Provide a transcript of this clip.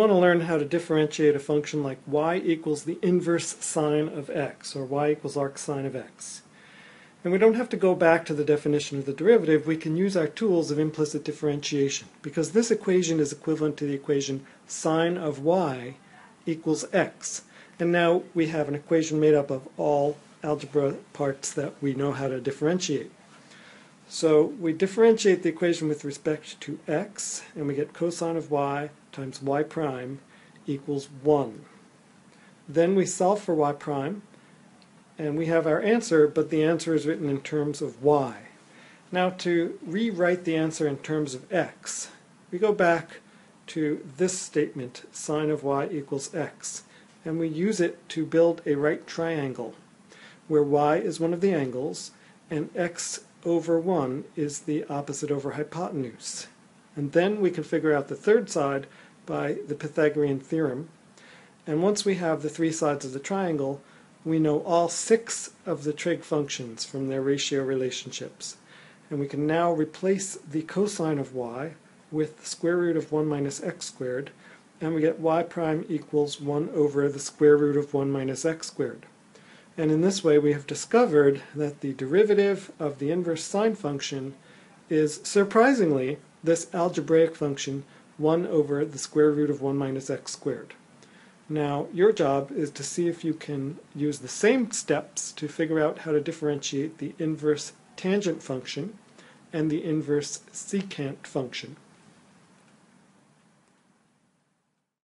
want to learn how to differentiate a function like y equals the inverse sine of x, or y equals arc sine of x. And we don't have to go back to the definition of the derivative. We can use our tools of implicit differentiation, because this equation is equivalent to the equation sine of y equals x. And now we have an equation made up of all algebra parts that we know how to differentiate. So we differentiate the equation with respect to x, and we get cosine of y times y prime equals 1. Then we solve for y prime, and we have our answer, but the answer is written in terms of y. Now to rewrite the answer in terms of x, we go back to this statement, sine of y equals x, and we use it to build a right triangle, where y is one of the angles, and x over 1 is the opposite over hypotenuse. And then we can figure out the third side by the Pythagorean theorem. And once we have the three sides of the triangle, we know all 6 of the trig functions from their ratio relationships. And we can now replace the cosine of y with the square root of 1 minus x squared, and we get y prime equals 1 over the square root of 1 minus x squared. And in this way we have discovered that the derivative of the inverse sine function is, surprisingly, this algebraic function 1 over the square root of 1 minus x squared. Now your job is to see if you can use the same steps to figure out how to differentiate the inverse tangent function and the inverse secant function.